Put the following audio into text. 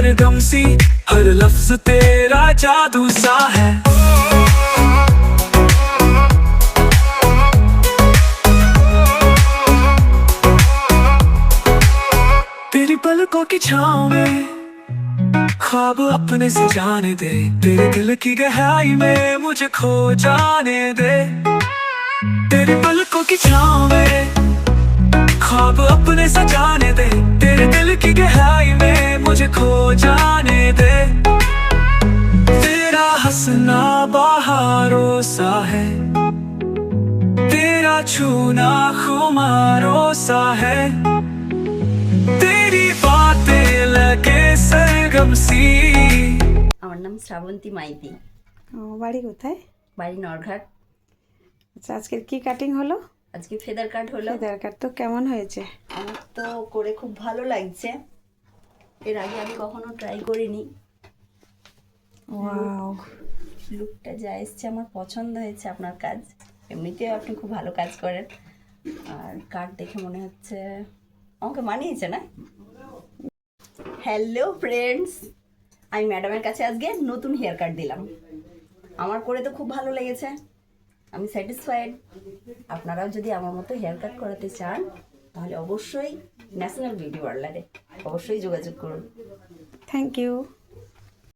सरगम सी हर लफ्ज तेरा जादू सा है तेरी पलकों की छाँव में ख्वाब अपने से जाने दे तेरे दिल की गहराई में मुझे खो जाने दे तेरी पलकों की छाँव में ख्वाब अपने सजाने दे तेरे दिल की गहराई में मुझे खो जाने दे तेरा हंसना बहारों सा है तेरा छूना खुमारों सा है तेरी बातें लगे सरगम सी। আমার নাম শ্রাবন্তী মাইতি। বাড়ি কোথায়? বাড়ি নরঘাট। আচ্ছা, আজকের কি কাটিং হলো? আজকে ফেদার কাট হলো। ফেদার কাট তো কেমন হয়েছে? আমার তো করে খুব ভালো লাগছে, এর আগে আমি কখনো ট্রাই করিনি। ওয়াও, লুকটা যা এসছে আমার পছন্দ হয়েছে। আপনার কাজ এমনিতেও আপনি খুব ভালো কাজ করেন, আর কাট দেখে মনে হচ্ছে আমাকে মানিয়েছে না? হ্যালো ফ্রেন্ডস, আমি ম্যাডামের কাছে আজকে নতুন হেয়ার কাট দিলাম। আমার করে তো খুব ভালো লেগেছে, আমি স্যাটিসফাইড। আপনারাও যদি আমার মতো হেয়ার কাট করাতে চান তাহলে অবশ্যই ন্যাশনাল বিউটি পার্লারে অবশ্যই যোগাযোগ করুন। Thank you.